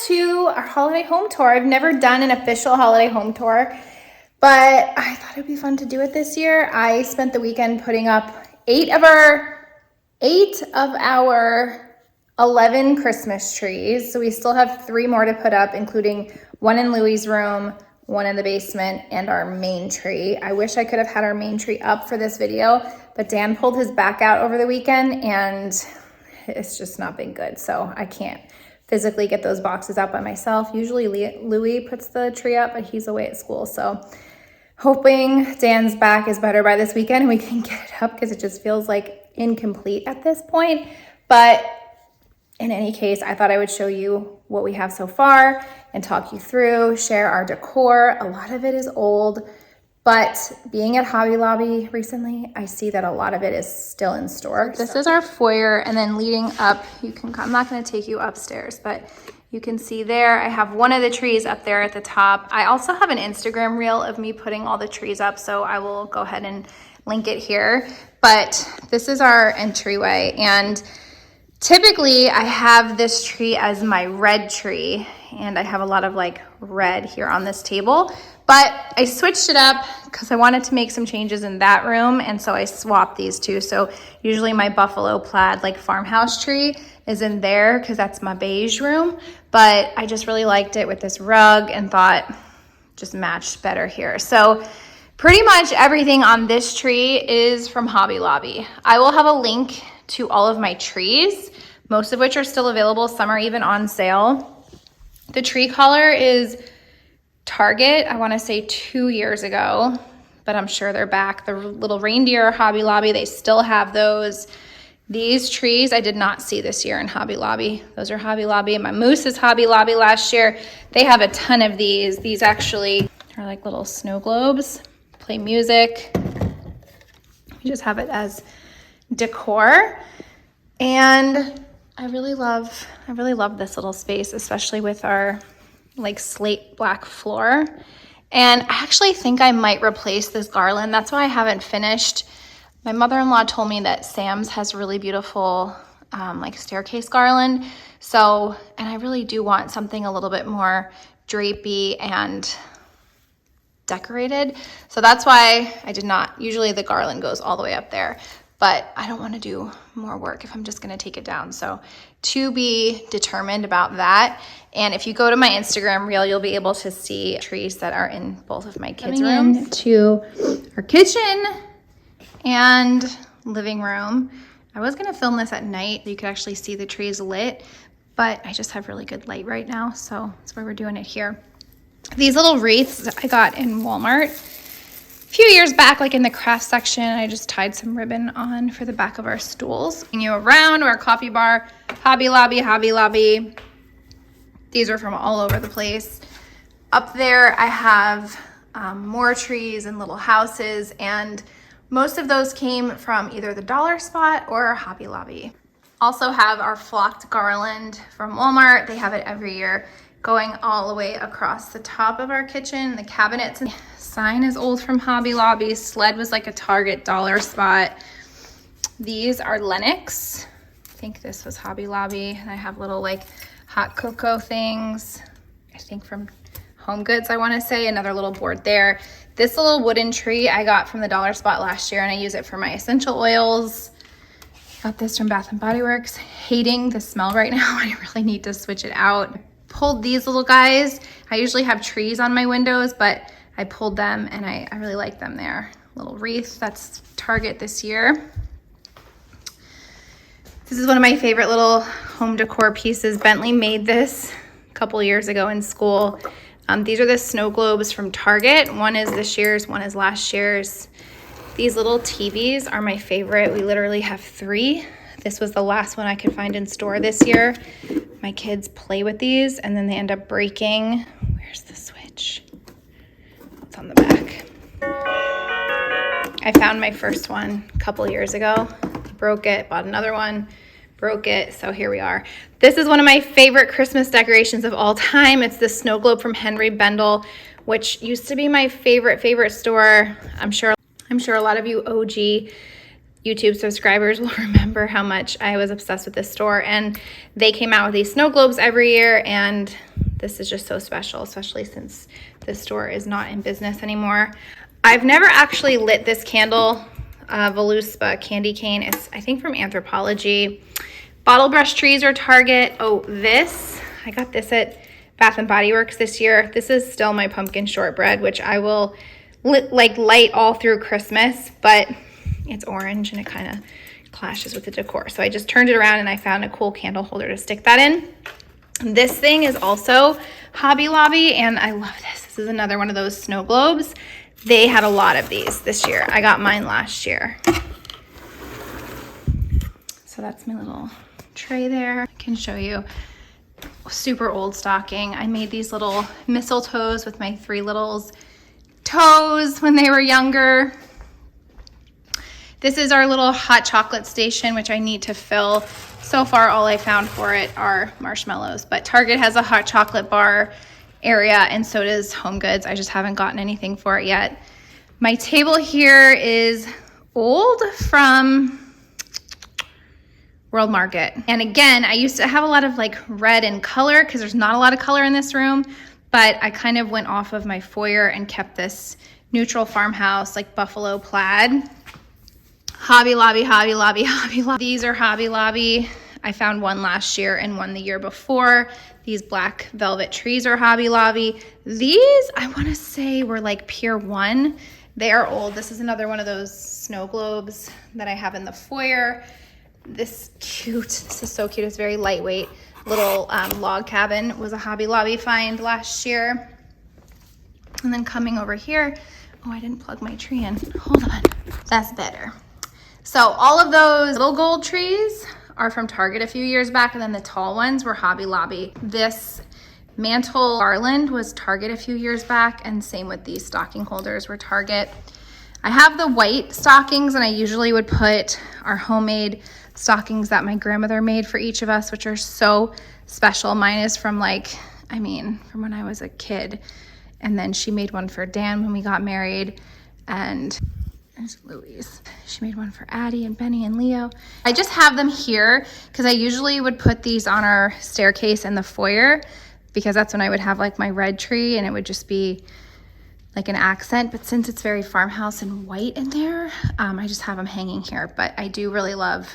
to our holiday home tour. I've never done an official holiday home tour, but I thought it'd be fun to do it this year. I spent the weekend putting up 8 of our 11 Christmas trees. So we still have 3 more to put up, including one in Louie's room, one in the basement, and our main tree. I wish I could have had our main tree up for this video, but Dan pulled his back out over the weekend and it's just not been good. So I can't physically get those boxes out by myself. Usually Louie puts the tree up, but he's away at school. So hoping Dan's back is better by this weekend and we can get it up, because it just feels like incomplete at this point. But in any case, I thought I would show you what we have so far and talk you through, share our decor. A lot of it is old, but being at Hobby Lobby recently, I see that a lot of it is still in store. This is our foyer, and then leading up, you can come, I'm not gonna take you upstairs, but you can see there, I have one of the trees up there at the top. I also have an Instagram reel of me putting all the trees up, so I will go ahead and link it here. But this is our entryway, and typically I have this tree as my red tree, and I have a lot of like red here on this table, but I switched it up because I wanted to make some changes in that room, and so I swapped these two. So usually my buffalo plaid like farmhouse tree is in there because that's my beige room, but I just really liked it with this rug and thought just matched better here. So pretty much everything on this tree is from Hobby Lobby. I will have a link to all of my trees, most of which are still available. Some are even on sale. The tree color is Target, I want to say 2 years ago, but I'm sure they're back. The little reindeer Hobby Lobby, they still have those. These trees I did not see this year in Hobby Lobby. Those are Hobby Lobby. My moose is Hobby Lobby last year. They have a ton of these. These actually are like little snow globes, play music. We just have it as decor. And I really love this little space, especially with our like slate black floor. And I actually think I might replace this garland. That's why I haven't finished. My mother-in-law told me that Sam's has really beautiful like staircase garland. So, and I really do want something a little bit more drapey and decorated. So that's why I did not, usually the garland goes all the way up there, but I don't want to do more work if I'm just going to take it down. So to be determined about that. And if you go to my Instagram reel, you'll be able to see trees that are in both of my kids' rooms. To our kitchen and living room. I was going to film this at night so you could actually see the trees lit, but I just have really good light right now, so that's why we're doing it here. These little wreaths I got in Walmart a few years back, like in the craft section. I just tied some ribbon on for the back of our stools. Bring you around our coffee bar, Hobby Lobby, Hobby Lobby. These are from all over the place. Up there I have more trees and little houses, and most of those came from either the dollar spot or Hobby Lobby. Also have our flocked garland from Walmart. They have it every year, going all the way across the top of our kitchen, the cabinets. And sign is old from Hobby Lobby. Sled was like a Target dollar spot. These are Lennox. I think this was Hobby Lobby. And I have little like hot cocoa things, I think from Home Goods, I want to say. Another little board there. This little wooden tree I got from the dollar spot last year, and I use it for my essential oils. Got this from Bath & Body Works. Hating the smell right now. I really need to switch it out. Pulled these little guys. I usually have trees on my windows, but I pulled them and I really like them there. Little wreath, that's Target this year. This is one of my favorite little home decor pieces. Bentley made this a couple years ago in school. These are the snow globes from Target. One is this year's, one is last year's. These little TVs are my favorite. We literally have 3. This was the last one I could find in store this year. My kids play with these and then they end up breaking. Where's the switch? It's on the back. I found my first one a couple years ago. Broke it, bought another one, broke it, so here we are. This is one of my favorite Christmas decorations of all time. It's the snow globe from Henry Bendel, which used to be my favorite store. I'm sure a lot of you OG YouTube subscribers will remember how much I was obsessed with this store, and they came out with these snow globes every year, and This is just so special, especially since this store is not in business anymore. I've never actually lit this candle, Voluspa Candy Cane. It's, I think, from Anthropologie. Bottle brush trees are Target. Oh, this, I got this at Bath & Body Works this year. This is still my pumpkin shortbread, which I will light all through Christmas, but it's orange and it kind of clashes with the decor. So I just turned it around and I found a cool candle holder to stick that in. This thing is also Hobby Lobby, and I love this. This is another one of those snow globes. They had a lot of these this year. I got mine last year. So that's my little tray there. I can show you. Super old stocking. I made these little mistletoes with my 3 littles toes when they were younger. This is our little hot chocolate station, which I need to fill. So far, all I found for it are marshmallows, but Target has a hot chocolate bar area, and so does Home Goods. I just haven't gotten anything for it yet. My table here is old from World Market. And again, I used to have a lot of like red and color because there's not a lot of color in this room, but I kind of went off of my foyer and kept this neutral Farmhouse, like buffalo plaid. Hobby Lobby, Hobby Lobby, Hobby Lobby. These are Hobby Lobby. I found one last year and one the year before. These black velvet trees are Hobby Lobby. These, I want to say, were like Pier 1. They are old. This is another one of those snow globes that I have in the foyer. This is so cute. It's very lightweight. Little log cabin was a Hobby Lobby find last year. And then coming over here, oh, I didn't plug my tree in. Hold on. That's better. So all of those little gold trees are from Target a few years back, and then the tall ones were Hobby Lobby. This mantle garland was Target a few years back, and same with these stocking holders were Target. I have the white stockings, and I usually would put our homemade stockings that my grandmother made for each of us, which are so special. Mine is from from when I was a kid, and then she made one for Dan when we got married, and there's Louise. She made one for Addie and Benny and Leo. I just have them here because I usually would put these on our staircase in the foyer because that's when I would have like my red tree and it would just be like an accent. But since it's very farmhouse and white in there, I just have them hanging here. But I do really love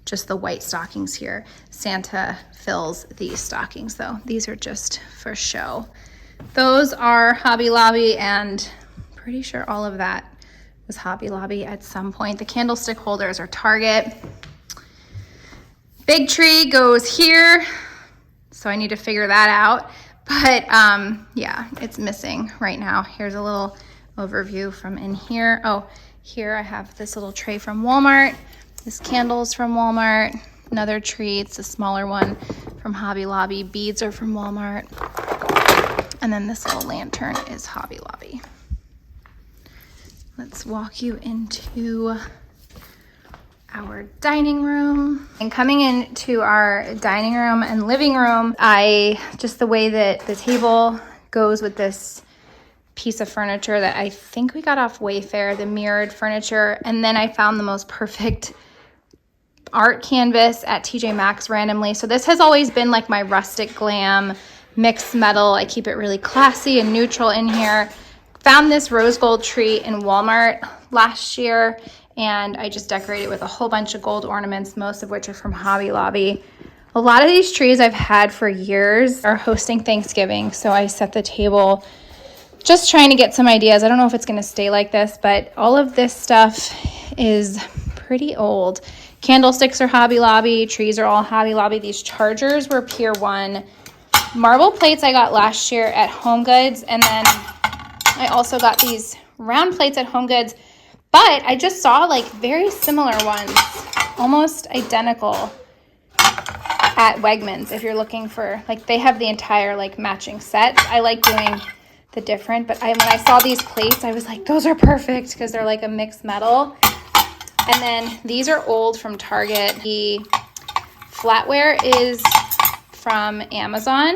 just the white stockings here. Santa fills these stockings though. These are just for show. Those are Hobby Lobby, and pretty sure all of that was Hobby Lobby at some point. The candlestick holders are Target. Big tree goes here, so I need to figure that out. But yeah, it's missing right now. Here's a little overview from in here. Oh, here I have this little tray from Walmart. This candle's from Walmart. Another tree, it's a smaller one from Hobby Lobby. Beads are from Walmart. And then this little lantern is Hobby Lobby. Let's walk you into our dining room. And coming into our dining room and living room, just the way that the table goes with this piece of furniture that I think we got off Wayfair, the mirrored furniture. And then I found the most perfect art canvas at TJ Maxx randomly. So this has always been like my rustic glam mixed metal. I keep it really classy and neutral in here. Found this rose gold tree in Walmart last year, and I just decorated with a whole bunch of gold ornaments, most of which are from Hobby Lobby. A lot of these trees I've had for years are hosting Thanksgiving, so I set the table just trying to get some ideas. I don't know if it's going to stay like this, but all of this stuff is pretty old. Candlesticks are Hobby Lobby, trees are all Hobby Lobby. These chargers were Pier 1. Marble plates I got last year at Home Goods, and then I also got these round plates at Home Goods, but I just saw like very similar ones, almost identical at Wegmans. If you're looking for, like, they have the entire like matching set. I like doing the different, but when I saw these plates, I was like, those are perfect because they're like a mixed metal. And then these are old from Target. The flatware is from Amazon.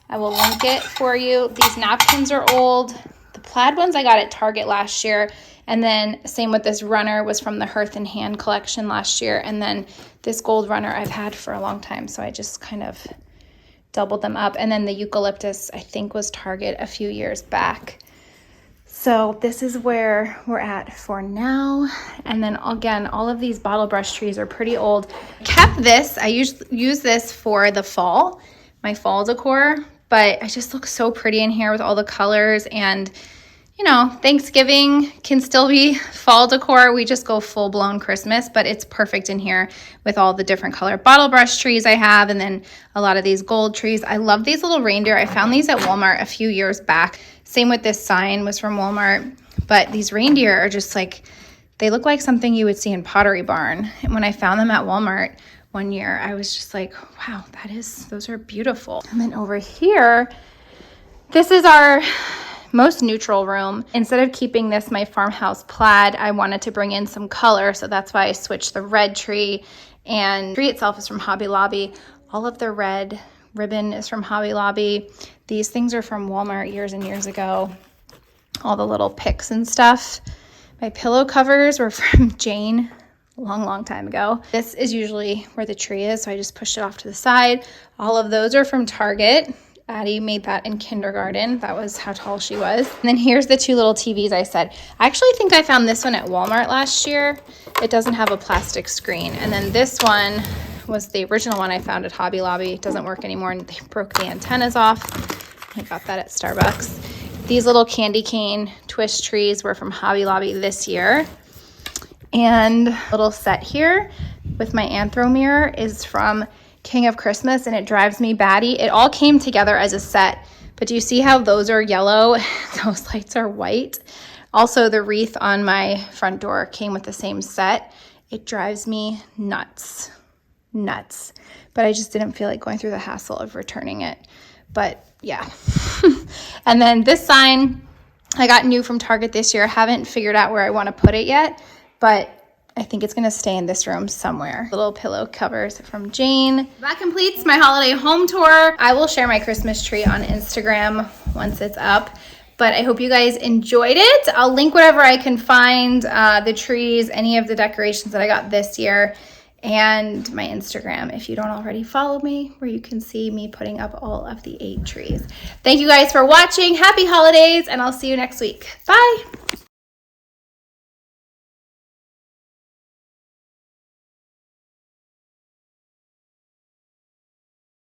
I will link it for you. These napkins are old. The plaid ones I got at Target last year. And then same with this runner was from the Hearth and Hand collection last year. And then this gold runner I've had for a long time. So I just kind of doubled them up. And then the eucalyptus, I think, was Target a few years back. So this is where we're at for now. And then again, all of these bottle brush trees are pretty old. Kept this, I use this for the fall, my fall decor, but it just looks so pretty in here with all the colors. And you know, Thanksgiving can still be fall decor. We just go full blown Christmas, but it's perfect in here with all the different color bottle brush trees I have. And then a lot of these gold trees. I love these little reindeer. I found these at Walmart a few years back. Same with this sign was from Walmart, but these reindeer are just like, they look like something you would see in Pottery Barn. And when I found them at Walmart one year, I was just like, wow, those are beautiful. And then over here, this is our most neutral room. Instead of keeping this my farmhouse plaid, I wanted to bring in some color. So that's why I switched the red tree, and the tree itself is from Hobby Lobby. All of the red ribbon is from Hobby Lobby. These things are from Walmart years and years ago. All the little picks and stuff. My pillow covers were from Jane a long time ago. This is usually where the tree is, so I just pushed it off to the side. All of those are from Target. Addie made that in kindergarten. That was how tall she was. And then here's the two little TVs I said. I actually think I found this one at Walmart last year. It doesn't have a plastic screen. And then this one was the original one I found at Hobby Lobby. It doesn't work anymore, and they broke the antennas off. I got that at Starbucks. These little candy cane twist trees were from Hobby Lobby this year. And little set here with my anthro mirror is from King of Christmas, and it drives me batty. It all came together as a set, but do you see how those are yellow? Those lights are white. Also, the wreath on my front door came with the same set. It drives me nuts, but I just didn't feel like going through the hassle of returning it. But yeah. And then this sign I got new from Target this year. I haven't figured out where I want to put it yet, but I think it's going to stay in this room somewhere. Little pillow covers from Jane. That completes my holiday home tour. I will share my Christmas tree on Instagram once it's up, but I hope you guys enjoyed it. I'll link whatever I can find, the trees, any of the decorations that I got this year, and my Instagram if you don't already follow me, where you can see me putting up all of the 8 trees. Thank you guys for watching. Happy holidays, and I'll see you next week. Bye.